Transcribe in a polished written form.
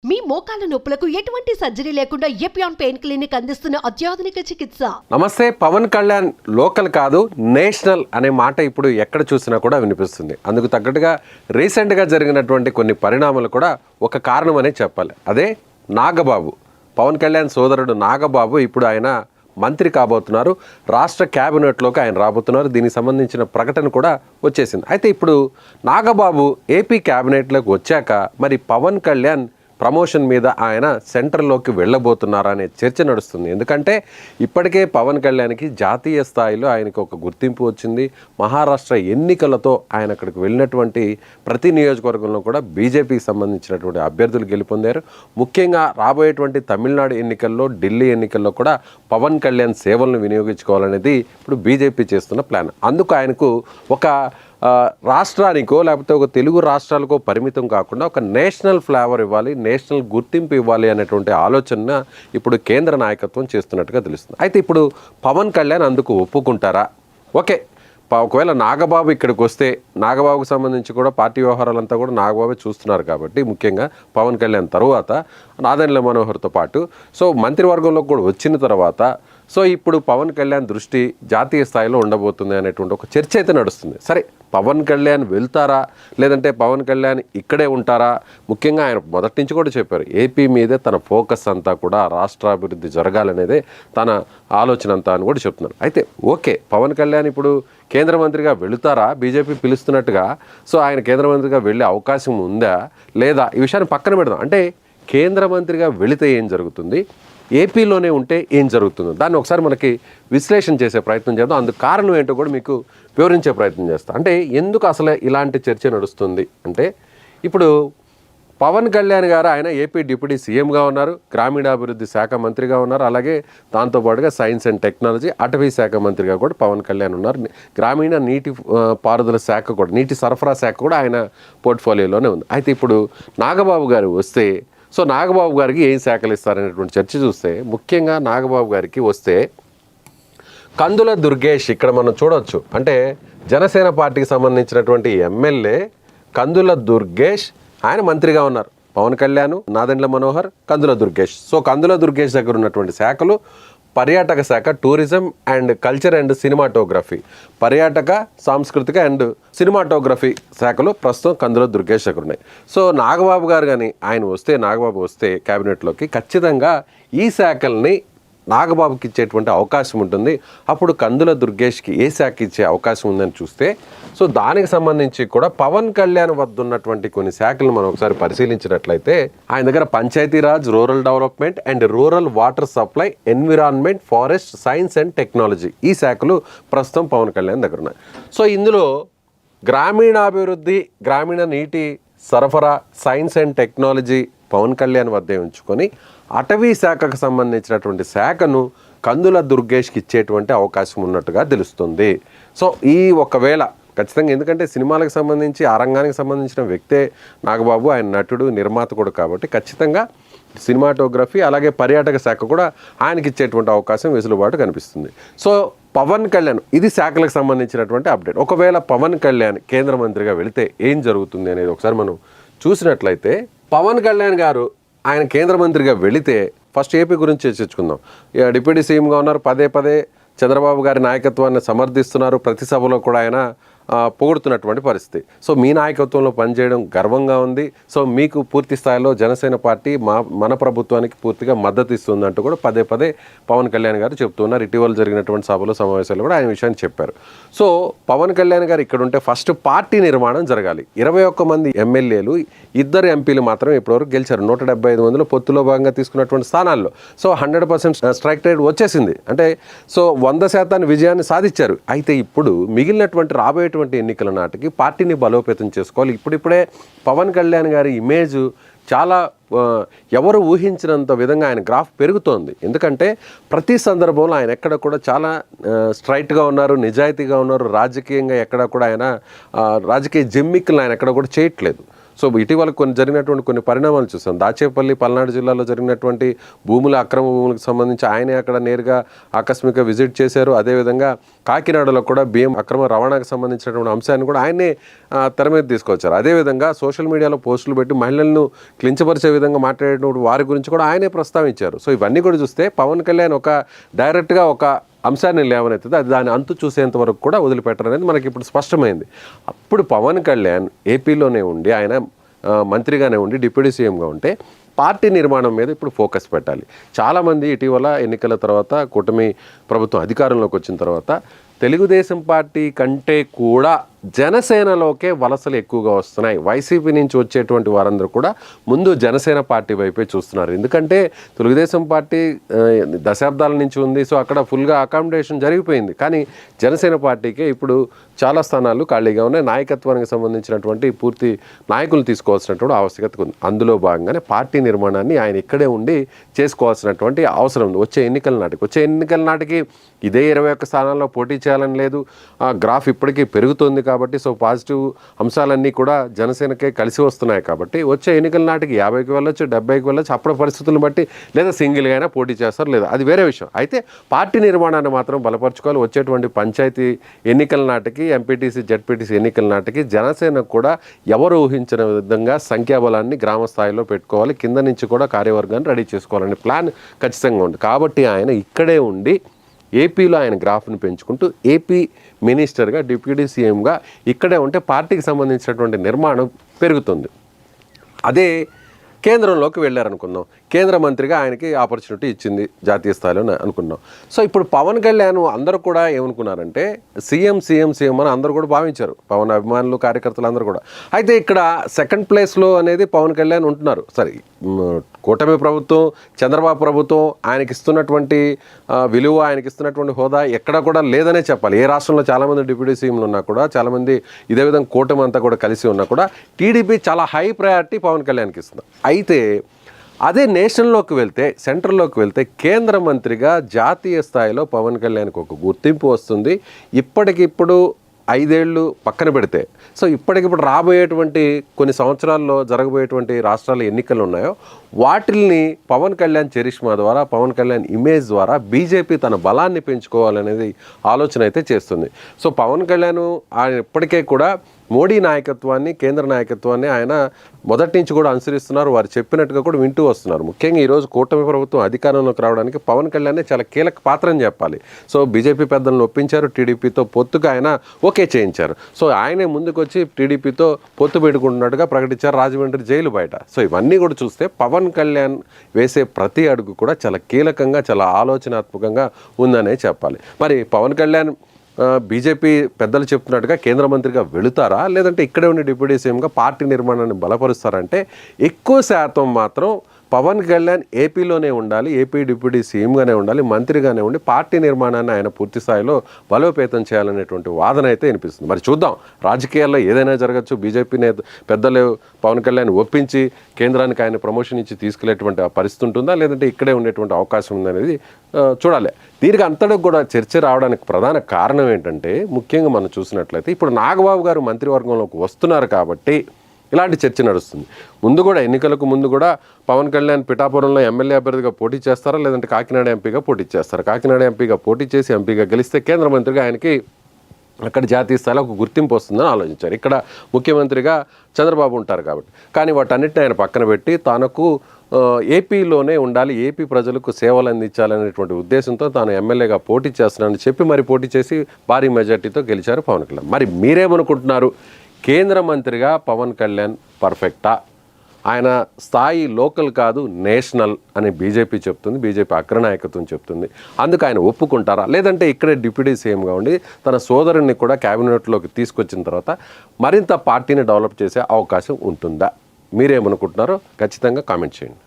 మీ మోకాల నొప్పులకు ఎటువంటి సర్జరీ లేకుండా ఎపియాన్ పెయిన్ క్లినిక్ అందిస్తున్న అత్యాధునిక చికిత్స. నమస్తే. పవన్ కళ్యాణ్ లోకల్ కాదు నేషనల్ అనే మాట ఇప్పుడు ఎక్కడ చూసినా కూడా వినిపిస్తుంది. అందుకు తగ్గట్టుగా రీసెంట్గా జరిగినటువంటి కొన్ని పరిణామాలు కూడా ఒక కారణం అనే చెప్పాలి. అదే నాగబాబు, పవన్ కళ్యాణ్ సోదరుడు నాగబాబు ఇప్పుడు ఆయన మంత్రి కాబోతున్నారు. రాష్ట్ర క్యాబినెట్లోకి ఆయన రాబోతున్నారు. దీనికి సంబంధించిన ప్రకటన కూడా వచ్చేసింది. అయితే ఇప్పుడు నాగబాబు ఏపీ క్యాబినెట్లోకి వచ్చాక మరి పవన్ కళ్యాణ్ ప్రమోషన్ మీద ఆయన సెంటర్లోకి వెళ్ళబోతున్నారా అనే చర్చ నడుస్తుంది. ఎందుకంటే ఇప్పటికే పవన్ కళ్యాణ్కి జాతీయ స్థాయిలో ఆయనకు ఒక గుర్తింపు వచ్చింది. మహారాష్ట్ర ఎన్నికలతో ఆయన అక్కడికి వెళ్ళినటువంటి ప్రతి నియోజకవర్గంలో కూడా బీజేపీకి సంబంధించినటువంటి అభ్యర్థులు గెలుపొందారు. ముఖ్యంగా రాబోయేటువంటి తమిళనాడు ఎన్నికల్లో, ఢిల్లీ ఎన్నికల్లో కూడా పవన్ కళ్యాణ్ సేవలను వినియోగించుకోవాలనేది ఇప్పుడు బీజేపీ చేస్తున్న ప్లాన్. అందుకు ఆయనకు ఒక రాష్ట్రానికో లేకపోతే ఒక తెలుగు రాష్ట్రాలకో పరిమితం కాకుండా ఒక నేషనల్ ఫ్లేవర్ ఇవ్వాలి, నేషనల్ గుర్తింపు ఇవ్వాలి అనేటువంటి ఆలోచన ఇప్పుడు కేంద్ర నాయకత్వం చేస్తున్నట్టుగా తెలుస్తుంది. అయితే ఇప్పుడు పవన్ కళ్యాణ్ అందుకు ఒప్పుకుంటారా? ఓకే, ఒకవేళ నాగబాబు ఇక్కడికి వస్తే, నాగబాబుకు సంబంధించి కూడా పార్టీ వ్యవహారాలంతా కూడా నాగబాబే చూస్తున్నారు కాబట్టి ముఖ్యంగా పవన్ కళ్యాణ్ తర్వాత నాదెండ్ల మనోహర్తో పాటు మంత్రివర్గంలో కూడా వచ్చిన తర్వాత ఇప్పుడు పవన్ కళ్యాణ్ దృష్టి జాతీయ స్థాయిలో ఉండబోతుంది అనేటువంటి ఒక చర్చ అయితే నడుస్తుంది. సరే, పవన్ కళ్యాణ్ వెళ్తారా లేదంటే పవన్ కళ్యాణ్ ఇక్కడే ఉంటారా? ముఖ్యంగా ఆయన మొదటి నుంచి కూడా చెప్పారు, ఏపీ మీదే తన ఫోకస్ అంతా కూడా రాష్ట్రాభివృద్ధి జరగాలనేదే తన ఆలోచన అంతా అని కూడా చెప్తున్నారు. అయితే ఓకే, పవన్ కళ్యాణ్ ఇప్పుడు కేంద్ర మంత్రిగా వెళుతారా? బీజేపీ పిలుస్తున్నట్టుగా ఆయన కేంద్ర మంత్రిగా వెళ్ళే అవకాశం ఉందా లేదా? ఈ విషయాన్ని పక్కన పెడదాం. అంటే కేంద్ర మంత్రిగా వెళితే ఏం జరుగుతుంది, ఏపీలోనే ఉంటే ఏం జరుగుతుందో దాన్ని ఒకసారి మనకి విశ్లేషణ చేసే ప్రయత్నం చేద్దాం. అందుకు కారణం ఏంటో కూడా మీకు వివరించే ప్రయత్నం చేస్తాం. అంటే ఎందుకు అసలు ఇలాంటి చర్చ నడుస్తుంది అంటే, ఇప్పుడు పవన్ కళ్యాణ్ గారు ఆయన ఏపీ డిప్యూటీ సీఎంగా ఉన్నారు, గ్రామీణాభివృద్ధి శాఖ మంత్రిగా ఉన్నారు, అలాగే దాంతోపాటుగా సైన్స్ అండ్ టెక్నాలజీ, అటవీ శాఖ మంత్రిగా కూడా పవన్ కళ్యాణ్ ఉన్నారు. గ్రామీణ నీటి పారుదల శాఖ కూడా, నీటి సరఫరా శాఖ కూడా ఆయన పోర్ట్ఫోలియోలోనే ఉంది. అయితే ఇప్పుడు నాగబాబు గారు వస్తే నాగబాబు గారికి ఏం శాఖలు ఇస్తారనేటువంటి చర్చ చూస్తే, ముఖ్యంగా నాగబాబు గారికి వస్తే కందుల దుర్గేష్ ఇక్కడ మనం చూడవచ్చు. అంటే జనసేన పార్టీకి సంబంధించినటువంటి ఎమ్మెల్యే కందుల దుర్గేష్ ఆయన మంత్రిగా ఉన్నారు. పవన్ కళ్యాణ్, నాదెండ్ల మనోహర్, కందుల దుర్గేష్. కందుల దుర్గేష్ దగ్గర ఉన్నటువంటి శాఖలు పర్యాటక శాఖ, tourism and culture and cinematography, పర్యాటక, సాంస్కృతిక అండ్ సినిమాటోగ్రఫీ శాఖలు ప్రస్తుతం కందుల దుర్గేష్ దగ్గర ఉన్నాయి. నాగబాబు గారు కానీ నాగబాబు వస్తే క్యాబినెట్లోకి ఖచ్చితంగా ఈ శాఖల్ని నాగబాబుకి ఇచ్చేటువంటి అవకాశం ఉంటుంది. అప్పుడు కందుల దుర్గేష్కి ఏ శాఖ ఇచ్చే అవకాశం ఉందని చూస్తే దానికి సంబంధించి కూడా పవన్ కళ్యాణ్ వద్ద ఉన్నటువంటి కొన్ని శాఖలు మనం ఒకసారి పరిశీలించినట్లయితే ఆయన దగ్గర Panchayati Raj, rural development and rural water supply, environment, forest, science and technology, ఈ శాఖలు ప్రస్తుతం పవన్ కళ్యాణ్ దగ్గర ఉన్నాయి. ఇందులో గ్రామీణాభివృద్ధి, గ్రామీణ నీటి సరఫరా, science and technology Pawan Kalyan వద్దే ఉంచుకొని అటవీ శాఖకు సంబంధించినటువంటి శాఖను కందుల దుర్గేష్కి ఇచ్చేటువంటి అవకాశం ఉన్నట్టుగా తెలుస్తుంది. ఈ ఒకవేళ ఖచ్చితంగా, ఎందుకంటే సినిమాలకు సంబంధించి ఆ రంగానికి సంబంధించిన వ్యక్తే నాగబాబు, ఆయన నటుడు, నిర్మాత కూడా కాబట్టి ఖచ్చితంగా సినిమాటోగ్రఫీ అలాగే పర్యాటక శాఖ కూడా ఆయనకి ఇచ్చేటువంటి అవకాశం వెసులుబాటు కనిపిస్తుంది. పవన్ కళ్యాణ్, ఇది శాఖలకు సంబంధించినటువంటి అప్డేట్. ఒకవేళ పవన్ కళ్యాణ్ కేంద్ర మంత్రిగా వెళితే ఏం జరుగుతుంది అనేది ఒకసారి మనం చూసినట్లయితే, పవన్ కళ్యాణ్ గారు ఆయన కేంద్ర మంత్రిగా వెళితే ఫస్ట్ ఏపీ గురించి చర్చించుకుందాం. డిప్యూటీ సీఎంగా ఉన్నారు, పదే పదే చంద్రబాబు గారి నాయకత్వాన్ని సమర్థిస్తున్నారు, ప్రతి సభలో కూడా ఆయన పొగుడుతున్నటువంటి పరిస్థితి. మీ నాయకత్వంలో పనిచేయడం గర్వంగా ఉంది. మీకు పూర్తి స్థాయిలో జనసేన పార్టీ మన ప్రభుత్వానికి పూర్తిగా మద్దతు ఇస్తుందంటూ కూడా పదే పదే పవన్ కళ్యాణ్ గారు చెప్తున్నారు. ఇటీవల జరిగినటువంటి సభలో, సమావేశాలు కూడా ఆయన విషయాన్ని చెప్పారు. పవన్ కళ్యాణ్ గారు ఇక్కడ ఉంటే ఫస్ట్ పార్టీ నిర్మాణం జరగాలి. 21 మంది ఎమ్మెల్యేలు, 2 ఎంపీలు మాత్రం ఇప్పటివరకు గెలిచారు. 175 మందిలో పొత్తులో భాగంగా తీసుకున్నటువంటి స్థానాల్లో 100% స్ట్రైక్ రేట్ వచ్చేసింది. అంటే 100% విజయాన్ని సాధించారు. అయితే ఇప్పుడు మిగిలినటువంటి రాబోయేటువంటి ఎన్నికల నాటికి పార్టీని బలోపేతం చేసుకోవాలి. ఇప్పుడిప్పుడే పవన్ కళ్యాణ్ గారి ఇమేజ్ చాలా ఎవరు ఊహించినంత విధంగా ఆయన గ్రాఫ్ పెరుగుతోంది. ఎందుకంటే ప్రతి సందర్భంలో ఆయన ఎక్కడ కూడా చాలా స్ట్రైట్గా ఉన్నారు, నిజాయితీగా ఉన్నారు. రాజకీయంగా ఎక్కడ కూడా ఆయన రాజకీయ జిమ్మిక్కులు ఆయన ఎక్కడ కూడా చేయట్లేదు. సో ఇటీవల జరిగినటువంటి కొన్ని పరిణామాలు చూసాం. దాచేపల్లి పల్నాడు జిల్లాలో జరిగినటువంటి అక్రమ భూములకు సంబంధించి ఆయనే అక్కడ నేరుగా ఆకస్మిక విజిట్ చేశారు. అదేవిధంగా కాకినాడలో కూడా బియ్యం అక్రమ రవాణాకు సంబంధించినటువంటి అంశాన్ని కూడా ఆయనే తెర మీద తీసుకొచ్చారు. అదేవిధంగా సోషల్ మీడియాలో పోస్టులు పెట్టి మహిళలను కించపరిచే విధంగా మాట్లాడేటువంటి వారి గురించి కూడా ఆయనే ప్రస్తావించారు. సో ఇవన్నీ కూడా చూస్తే పవన్ కళ్యాణ్ డైరెక్ట్గా ఒక అంశాన్ని లేవనెత్తుంది, అది దాని అంతు చూసేంత వరకు కూడా వదిలిపెట్టరు అనేది మనకి ఇప్పుడు స్పష్టమైంది. అప్పుడు పవన్ కళ్యాణ్ ఏపీలోనే ఉండి ఆయన మంత్రిగానే ఉండి డిప్యూటీ సీఎంగా ఉంటే పార్టీ నిర్మాణం మీద ఇప్పుడు ఫోకస్ పెట్టాలి. చాలామంది ఇటీవల ఎన్నికల తర్వాత కూటమి ప్రభుత్వం అధికారంలోకి వచ్చిన తర్వాత తెలుగుదేశం పార్టీ కంటే కూడా జనసేనలోకే వలసలు ఎక్కువగా వస్తున్నాయి. వైసీపీ నుంచి వచ్చేటువంటి వారందరూ కూడా ముందు జనసేన పార్టీ వైపే చూస్తున్నారు. ఎందుకంటే తెలుగుదేశం పార్టీ దశాబ్దాల నుంచి ఉంది, సో అక్కడ ఫుల్గా అకామిడేషన్ జరిగిపోయింది. కానీ జనసేన పార్టీకే ఇప్పుడు చాలా స్థానాలు ఖాళీగా ఉన్నాయి. నాయకత్వానికి సంబంధించినటువంటి పూర్తి నాయకులు తీసుకోవాల్సినటువంటి ఆవశ్యకత ఉంది. అందులో భాగంగానే పార్టీ నిర్మాణాన్ని ఆయన ఇక్కడే ఉండి చేసుకోవాల్సినటువంటి అవసరం ఉంది. వచ్చే ఎన్నికల నాటికి ఇదే 21 స్థానాల్లో పోటీ చేయాలని లేదు. గ్రాఫ్ ఇప్పటికీ పెరుగుతోంది కాబట్టి, సో పాజిటివ్ అంశాలన్నీ కూడా జనసేనకే కలిసి వస్తున్నాయి కాబట్టి వచ్చే ఎన్నికల నాటికి 50కి వెళ్ళొచ్చు, 70కి వెళ్ళొచ్చు. అప్పుడు పరిస్థితులను బట్టి లేదా సింగిల్గా అయినా పోటీ చేస్తారు, లేదా అది వేరే విషయం. అయితే పార్టీ నిర్మాణాన్ని మాత్రం బలపరచుకోవాలి. వచ్చేటువంటి పంచాయతీ ఎన్నికల నాటికి, ఎంపీటీసీ జెడ్పీటీసీ ఎన్నికల నాటికి జనసేనకు కూడా ఎవరు ఊహించిన విధంగా సంఖ్యాబలాన్ని గ్రామ స్థాయిలో పెట్టుకోవాలి. కింద నుంచి కూడా కార్యవర్గాన్ని రెడీ చేసుకోవాలని ప్లాన్ ఖచ్చితంగా ఉంది. కాబట్టి ఆయన ఇక్కడే ఉండి ఏపీలో ఆయన గ్రాఫ్ని పెంచుకుంటూ ఏపీ మినిస్టర్గా, డిప్యూటీ సీఎంగా ఇక్కడే ఉంటే పార్టీకి సంబంధించినటువంటి నిర్మాణం పెరుగుతుంది. అదే కేంద్రంలోకి వెళ్ళారనుకుందాం, కేంద్ర మంత్రిగా ఆయనకి ఆపర్చునిటీ ఇచ్చింది జాతీయ స్థాయిలో అనుకున్నాం. సో ఇప్పుడు పవన్ కళ్యాణ్ అందరూ కూడా ఏమనుకున్నారంటే సీఎం అని అందరూ కూడా భావించారు, పవన్ అభిమానులు, కార్యకర్తలు అందరూ కూడా. అయితే ఇక్కడ సెకండ్ ప్లేస్లో అనేది పవన్ కళ్యాణ్ ఉంటున్నారు. సరే, కూటమి ప్రభుత్వం, చంద్రబాబు ప్రభుత్వం ఆయనకి ఇస్తున్నటువంటి విలువ, ఆయనకి ఇస్తున్నటువంటి హోదా ఎక్కడ కూడా లేదనే చెప్పాలి. ఏ రాష్ట్రంలో చాలామంది డిప్యూటీ సీఎంలు ఉన్నా కూడా, చాలామంది ఇదే విధంగా కూటమి అంతా కూడా కలిసి ఉన్నా కూడా టీడీపీ చాలా హై ప్రయారిటీ పవన్ కళ్యాణ్కి ఇస్తుంది. అయితే అదే నేషనల్లోకి వెళ్తే, సెంట్రల్లోకి వెళ్తే కేంద్ర మంత్రిగా జాతీయ స్థాయిలో పవన్ కళ్యాణ్కి ఒక గుర్తింపు వస్తుంది. ఇప్పటికిప్పుడు 5 ఏళ్ళు పక్కన పెడితే, సో ఇప్పటికిప్పుడు రాబోయేటువంటి కొన్ని సంవత్సరాల్లో జరగబోయేటువంటి రాష్ట్రాల ఎన్నికలు ఉన్నాయో వాటిల్ని పవన్ కళ్యాణ్ చరిష్మా ద్వారా, పవన్ కళ్యాణ్ ఇమేజ్ ద్వారా బీజేపీ తన బలాన్ని పెంచుకోవాలనేది ఆలోచన అయితే చేస్తుంది. సో పవన్ కళ్యాణ్ ఆయన ఇప్పటికే కూడా మోడీ నాయకత్వాన్ని, కేంద్ర నాయకత్వాన్ని ఆయన మొదటి నుంచి కూడా అనుసరిస్తున్నారు. వారు చెప్పినట్టుగా కూడా వింటూ వస్తున్నారు. ముఖ్యంగా ఈరోజు కూటమి ప్రభుత్వం అధికారంలోకి రావడానికి పవన్ కళ్యాణ్ చాలా కీలక పాత్ర అని చెప్పాలి. సో బీజేపీ పెద్దలను ఒప్పించారు, టీడీపీతో పొత్తుగా ఆయన ఓకే చేయించారు. సో ఆయనే ముందుకొచ్చి టీడీపీతో పొత్తు పెట్టుకుంటున్నట్టుగా ప్రకటించారు రాజమండ్రి జైలు బయట. సో ఇవన్నీ కూడా చూస్తే పవన్ కళ్యాణ్ వేసే ప్రతి అడుగు కూడా చాలా కీలకంగా, చాలా ఆలోచనాత్మకంగా ఉందనే చెప్పాలి. మరి పవన్ కళ్యాణ్ బీజేపీ పెద్దలు చెప్తున్నట్టుగా కేంద్ర మంత్రిగా వెళుతారా, లేదంటే ఇక్కడే ఉండి డిప్యూటీ సీఎంగా పార్టీ నిర్మాణాన్ని బలపరుస్తారంటే ఎక్కువ శాతం మాత్రం పవన్ కళ్యాణ్ ఏపీలోనే ఉండాలి, ఏపీ డిప్యూటీ సీఎంగానే ఉండాలి, మంత్రిగానే ఉండి పార్టీ నిర్మాణాన్ని ఆయన పూర్తి స్థాయిలో బలోపేతం చేయాలనేటువంటి వాదన అయితే వినిపిస్తుంది. మరి చూద్దాం, రాజకీయాల్లో ఏదైనా జరగచ్చు. బీజేపీ పెద్దలు పవన్ కళ్యాణ్ ఒప్పించి కేంద్రానికి ఆయన ప్రమోషన్ ఇచ్చి తీసుకెళ్లేటువంటి పరిస్థితి ఉంటుందా, లేదంటే ఇక్కడే ఉండేటువంటి అవకాశం ఉందనేది చూడాలి. దీనికి అంతటికి కూడా చర్చ రావడానికి ప్రధాన కారణం ఏంటంటే, ముఖ్యంగా మనం చూసినట్లయితే ఇప్పుడు నాగబాబు గారు మంత్రివర్గంలోకి వస్తున్నారు కాబట్టి ఇలాంటి చర్చ నడుస్తుంది. ముందు కూడా ఎన్నికలకు ముందు కూడా పవన్ కళ్యాణ్ పిఠాపురంలో ఎమ్మెల్యే అభ్యర్థిగా పోటీ చేస్తారా, లేదంటే కాకినాడ ఎంపీగా పోటీ చేస్తారా? కాకినాడ ఎంపీగా పోటీ చేసి ఎంపీగా గెలిస్తే కేంద్ర మంత్రిగా ఆయనకి అక్కడ జాతీయ స్థాయిలో ఒక గుర్తింపు వస్తుందని ఆలోచించారు. ఇక్కడ ముఖ్యమంత్రిగా చంద్రబాబు ఉంటారు కాబట్టి. కానీ వాటన్నిటిని ఆయన పక్కన పెట్టి తనకు ఏపీలోనే ఉండాలి, ఏపీ ప్రజలకు సేవలు అందించాలనేటువంటి ఉద్దేశంతో తాను ఎమ్మెల్యేగా పోటీ చేస్తున్నానని చెప్పి మరి పోటీ చేసి భారీ మెజార్టీతో గెలిచారు పవన్ కళ్యాణ్. మరి మీరేమనుకుంటున్నారు? కేంద్ర మంత్రిగా పవన్ కళ్యాణ్ పర్ఫెక్టా? ఆయన స్థాయి లోకల్ కాదు, నేషనల్ అని బీజేపీ చెప్తుంది, బీజేపీ అగ్రనాయకత్వం చెప్తుంది. అందుకు ఆయన ఒప్పుకుంటారా, లేదంటే ఇక్కడే డిప్యూటీ సీఎంగా ఉండి తన సోదరుని కూడా క్యాబినెట్లోకి తీసుకొచ్చిన తర్వాత మరింత పార్టీని డెవలప్ చేసే అవకాశం ఉంటుందా? మీరేమనుకుంటున్నారో ఖచ్చితంగా కామెంట్ చేయండి.